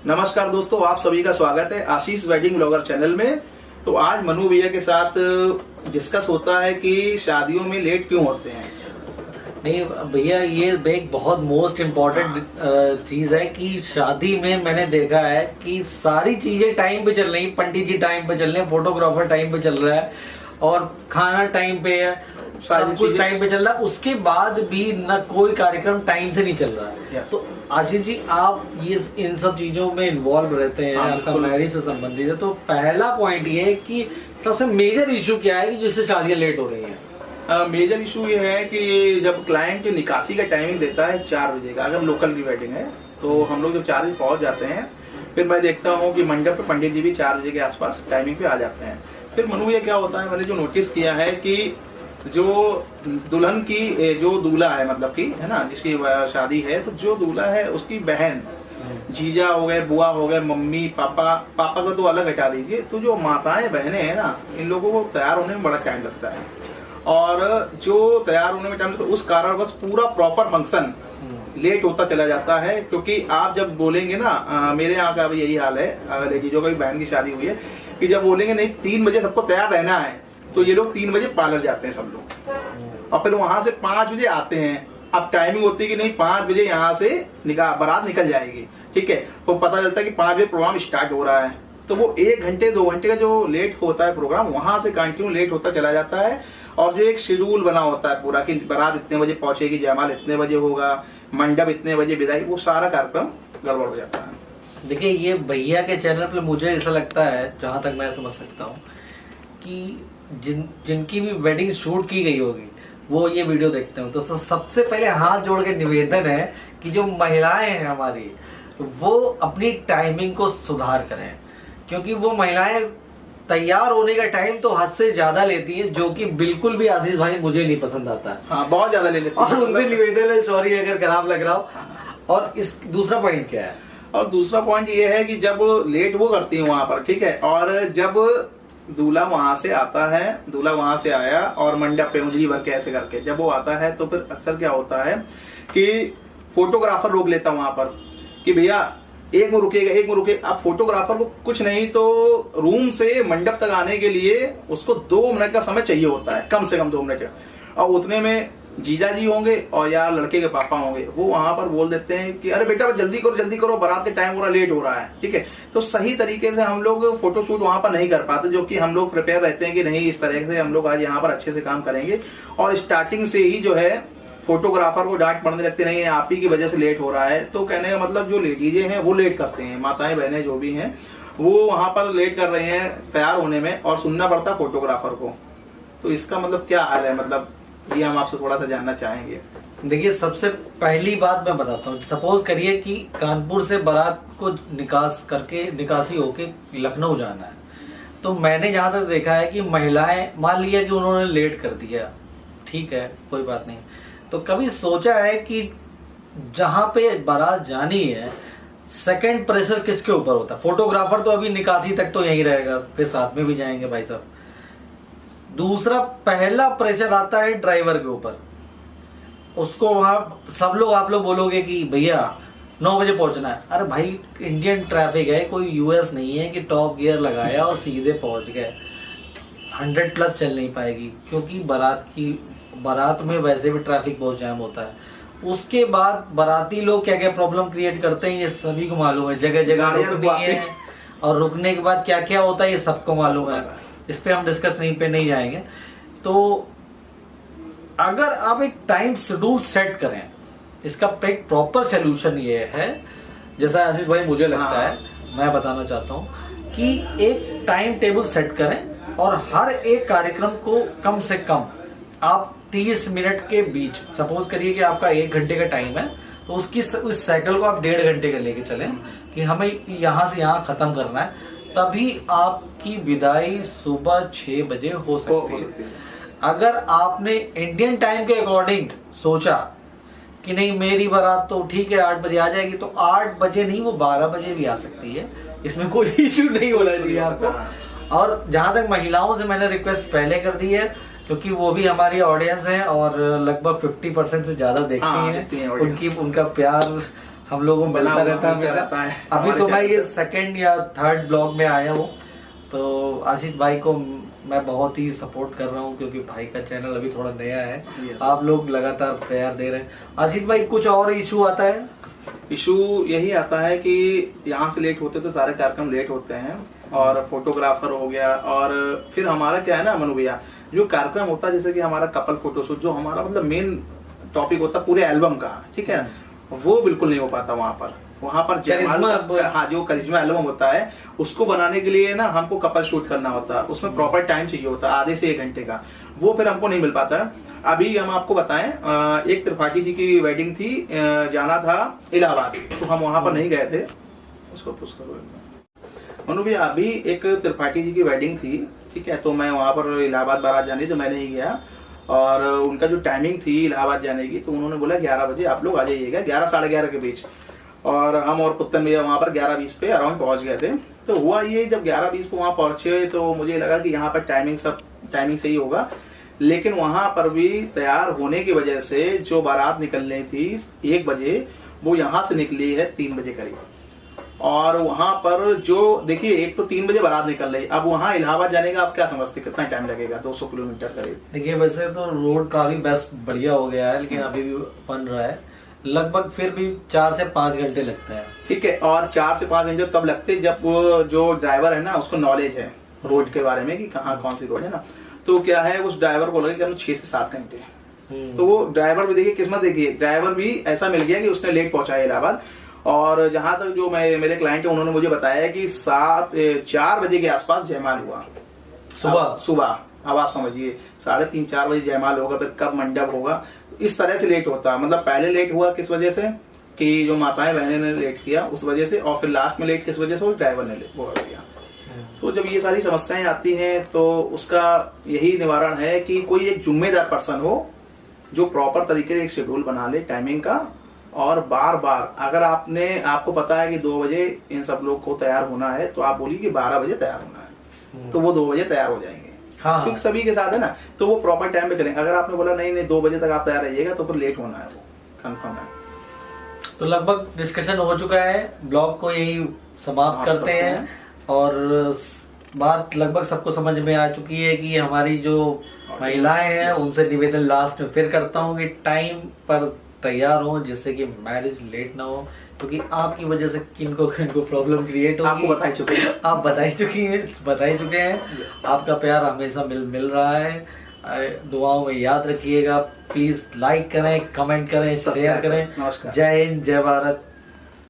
नमस्कार दोस्तों, आप सभी का स्वागत है आशीष वेडिंग ब्लॉगर चैनल में। तो आज मनु भैया के साथ डिस्कस होता है कि शादियों में लेट क्यों होते हैं। नहीं भैया, ये एक बहुत मोस्ट इम्पोर्टेंट चीज है कि शादी में मैंने देखा है कि सारी चीजें टाइम पे चल रही, पंडित जी टाइम पे चल रहे हैं, फोटोग्राफर टाइम पे चल रहा है और खाना टाइम पे है, सब कुछ टाइम पे चल रहा है। उसके बाद भी न कोई कार्यक्रम टाइम से नहीं चल रहा है। तो आशीष जी, आप ये इन सब चीजों में इन्वॉल्व रहते हैं, आपका मैरिज से संबंधित है, तो पहला पॉइंट ये है कि सबसे मेजर इशू क्या है कि जिससे शादियां लेट हो रही हैं। मेजर इशू ये है कि जब क्लाइंट निकासी का टाइमिंग देता है 4 बजे का, अगर लोकल की वेडिंग है तो हम लोग जब 4 बजे पहुंच जाते हैं, फिर मैं देखता हूं कि मंडप पे पंडित जी भी 4 बजे के आसपास टाइमिंग पे आ जाते हैं। फिर मनु ये क्या होता है, मैंने जो नोटिस किया है कि जो दुल्हन की जो दूल्हा है, मतलब की है ना, जिसकी शादी है, तो जो दूल्हा है उसकी बहन, जीजा हो गए, बुआ हो गए, मम्मी पापा को तो अलग हटा दीजिए, तो जो माताएं बहनें हैं ना, इन लोगों को तैयार होने में बड़ा टाइम लगता है। और जो तैयार होने में टाइम लगता है, उस कारण बस पूरा प्रॉपर फंक्शन लेट होता चला जाता है। क्योंकि आप जब बोलेंगे ना, मेरे यहाँ का भी यही हाल है, अगर जीजों की बहन की शादी हुई है, कि जब बोलेंगे नहीं 3 बजे सबको तैयार रहना है, तो ये लोग 3 बजे पार्लर जाते हैं सब लोग, और फिर वहां से 5 बजे आते हैं। अब टाइमिंग होती है कि नहीं 5 बजे यहाँ से बारात निकल जाएगी, ठीक है, तो पता चलता है कि 5 बजे प्रोग्राम स्टार्ट हो रहा है। तो वो 1 घंटे 2 घंटे का जो लेट होता है प्रोग्राम, वहां से कंटिन्यू लेट होता चला जाता है। और जो एक शेड्यूल बना होता है पूरा कि बारात इतने बजे पहुंचेगी, जयमाल इतने बजे होगा, मंडप इतने बजे विदाई, वो सारा कार्यक्रम गड़बड़ हो जाता है। देखिए, ये भैया के चैनल पे मुझे ऐसा लगता है, जहां तक मैं समझ सकता हूँ, कि जिनकी भी वेडिंग शूट की गई होगी वो ये वीडियो देखते हो। तो सबसे पहले हाथ जोड़ के निवेदन है कि जो महिलाएं हैं हमारी, वो अपनी टाइमिंग को सुधार करें, क्योंकि वो महिलाएं तैयार होने का टाइम तो हद से ज्यादा लेती है, जो कि बिल्कुल भी आशीष भाई मुझे नहीं पसंद आता। हाँ, बहुत ज्यादा ले लेती है। और उनसे निवेदन है, सॉरी अगर खराब लग रहा हो। और इस दूसरा पॉइंट क्या है? और दूसरा पॉइंट ये है कि जब लेट वो करती है वहां पर, ठीक है, और जब दूल्हा वहां से आता है, दूल्हा वहां से आया और मंडप पे उंगली भर के ऐसे करके जब वो आता है, तो फिर अक्सर क्या होता है कि फोटोग्राफर रोक लेता वहां पर कि भैया एक में रुकेगा, एक में रुके। अब फोटोग्राफर को कुछ नहीं तो रूम से मंडप तक आने के लिए उसको 2 मिनट का समय चाहिए होता है, कम से कम 2 मिनट का। और उतने में जीजा जी होंगे और या लड़के के पापा होंगे, वो वहां पर बोल देते हैं कि अरे बेटा जल्दी करो, बारात के टाइम हो रहा, लेट हो रहा है, ठीक है। तो सही तरीके से हम लोग फोटोशूट वहां पर नहीं कर पाते, जो कि हम लोग प्रिपेयर रहते हैं कि नहीं इस तरह से हम लोग आज यहाँ पर अच्छे से काम करेंगे। और स्टार्टिंग से ही जो है फोटोग्राफर को डांट पड़ने लगती नहीं, आप ही की वजह से लेट हो रहा है। तो कहने का मतलब जो लेडीजें हैं वो लेट करते हैं, माताएं बहनें जो भी हैं वो वहां पर लेट कर रहे हैं तैयार होने में, और सुनना पड़ता फोटोग्राफर को। तो इसका मतलब क्या हाल है, मतलब ये हम आपसे थोड़ा सा जानना चाहेंगे। देखिए, सबसे पहली बात मैं बताता हूँ। सपोज करिए कि कानपुर से बारात को निकासी होके लखनऊ जाना है, तो मैंने जहां तक देखा है कि महिलाएं, मान लिया कि उन्होंने लेट कर दिया, ठीक है, कोई बात नहीं, तो कभी सोचा है कि जहां पे बारात जानी है सेकंड प्रेशर किसके ऊपर होता है? फोटोग्राफर तो अभी निकासी तक तो यहीं रहेगा, फिर साथ में भी जाएंगे भाई साहब। दूसरा, पहला प्रेशर आता है ड्राइवर के ऊपर। उसको वहां सब लोग, आप लोग बोलोगे कि भैया 9 बजे पहुंचना है। अरे भाई, इंडियन ट्रैफिक है, कोई यूएस नहीं है कि टॉप गियर लगाया और सीधे पहुंच गए। 100+ चल नहीं पाएगी, क्योंकि बारात में वैसे भी ट्रैफिक बहुत जाम होता है। उसके बाद बाराती लोग क्या क्या प्रॉब्लम क्रिएट करते हैं ये सभी को मालूम है। जगह जगह रुकनी है, और रुकने के बाद क्या क्या होता है ये सबको मालूम है। इस पे हम डिस्कस नहीं जाएंगे। तो अगर आप एक टाइम शेड्यूल सेट करें, इसका एक प्रॉपर सोल्यूशन ये है, जैसा आशीष भाई मुझे लगता है, मैं बताना चाहता हूं कि एक टाइम टेबल सेट करें और हर एक कार्यक्रम को कम से कम आप 30 मिनट के बीच, सपोज करिए कि आपका 1 घंटे का टाइम है, तो उस साइकिल को आप 1.5 घंटे का लेके चलें कि हमें यहां से यहां खत्म करना है। तभी आपकी विदाई सुबह 6 बजे हो सकती है। अगर आपने इंडियन टाइम के अकॉर्डिंग सोचा कि नहीं मेरी बारात तो ठीक है 8 बजे आ जाएगी, तो 8 बजे नहीं, वो 12 बजे भी आ सकती है, इसमें कोई इश्यू नहीं होना चाहिए आपको। और जहां तक महिलाओं से मैंने रिक्वेस्ट पहले कर दी है, क्योंकि वो भी हमारी ऑडियंस है और लगभग 50% से ज्यादा देखती हैं। उनका प्यार हम लोगों को मिलता रहता है। अभी तो मैं ये सेकंड या थर्ड ब्लॉग में आया हूँ, तो आशीष भाई को मैं बहुत ही सपोर्ट कर रहा हूँ क्योंकि भाई का चैनल अभी थोड़ा नया है। आप लोग लगातार प्यार दे रहे हैं। आशीष भाई कुछ और इशू आता है? इशू यही आता है कि यहाँ से लेट होते तो सारे कार्यक्रम लेट होते हैं, और फोटोग्राफर हो गया, और फिर हमारा क्या है ना मनु भैया, जो कार्यक्रम होता है जैसे कि हमारा कपल फोटोशूट, जो हमारा मतलब मेन टॉपिक होता है पूरे एल्बम का, ठीक है, वो बिल्कुल नहीं हो पाता वहाँ पर। हाँ, जो करिश्मा एल्बम होता है उसको बनाने के लिए ना हमको कपल शूट करना होता है, उसमें प्रॉपर टाइम चाहिए होता है, आधे से 1 घंटे का, वो फिर हमको नहीं मिल पाता है। अभी हम आपको बताएं, एक त्रिपाठी जी की वेडिंग थी, जाना था इलाहाबाद, तो हम वहां पर नहीं गए थे। उसको पुश करो मनु भैया। अभी एक त्रिपाठी जी की वेडिंग थी, ठीक है, तो मैं वहां पर इलाहाबाद बारात जानी, तो मैं नहीं गया, और उनका जो टाइमिंग थी इलाहाबाद जाने की, तो उन्होंने बोला 11 बजे आप लोग आ जाइएगा, 11 साढ़े 11 के बीच, और हम और पुत्तन भैया वहां पर 11:20 पे अराउंड पहुंच गए थे। तो हुआ ये, जब 11:20 पे वहां पहुंचे तो मुझे लगा कि यहाँ पर टाइमिंग सही होगा, लेकिन वहां पर भी तैयार होने की वजह से जो बारात निकलनी थी 1 बजे, वो यहाँ से निकली है 3 बजे करीब, और वहां पर जो देखिए, एक तो 3 बजे बारात निकल रही, अब वहां इलाहाबाद जाने का आप क्या समझते कितना टाइम लगेगा? 200 किलोमीटर करीब। देखिए वैसे तो रोड काफी बेस्ट बढ़िया हो गया है, लेकिन अभी भी बन रहा है, लगभग फिर भी 4 से 5 घंटे लगते हैं। ठीक है, और 4 से 5 घंटे तब लगते जब वो जो ड्राइवर है ना उसको नॉलेज है रोड के बारे में कि कहाँ कौन सी रोड है ना, तो क्या है उस ड्राइवर को लगे कि 6 से 7 घंटे। तो वो ड्राइवर भी देखिए किस्मत, देखिए ड्राइवर भी ऐसा मिल गया कि उसने लेट पहुंचाया इलाहाबाद। और जहां तक जो मेरे क्लाइंट है उन्होंने मुझे बताया कि 4 बजे के आसपास जयमाल हुआ, सुबह। अब आप समझिए 3:30-4 बजे जयमाल होगा, फिर कब मंडप होगा, इस तरह से लेट होता है। मतलब पहले लेट हुआ किस वजह से कि जो माताएं बहनें ने लेट किया उस वजह से, और फिर लास्ट में लेट किस वजह से, ड्राइवर ने लेट किया। तो जब ये सारी समस्याएं आती हैं तो उसका यही निवारण है कि कोई एक जिम्मेदार पर्सन हो जो प्रॉपर तरीके से एक शेड्यूल बना ले टाइमिंग का, और बार बार अगर आपको पता है कि 2 बजे इन सब लोग को तैयार होना है, तो आप बोलिए कि 12 बजे तैयार होना है, तो वो 2 बजे तैयार हो जाएंगे। हाँ, क्योंकि सभी के साथ है ना, तो वो प्रॉपर टाइम पे चलेंगे। अगर आपने बोला नहीं 2 बजे तक आप तैयार रहिएगा, तो फिर लेट होना है, वो कंफर्म है। तो लगभग डिस्कशन हो चुका है, ब्लॉग को यही समाप्त करते हैं, और बात लगभग सबको समझ में आ चुकी है कि हमारी जो महिलाएं हैं उनसे निवेदन लास्ट में फिर करता हूँ कि टाइम पर तैयार हो, जिससे कि मैरिज लेट ना हो, क्योंकि आपकी वजह से किनको प्रॉब्लम क्रिएट होगी। आपको बता चुके हैं, आप बता ही चुके हैं। आपका प्यार हमेशा मिल रहा है। दुआओं में याद रखिएगा। प्लीज लाइक करें, कमेंट करें, शेयर करें। नमस्कार। जय हिंद, जय भारत।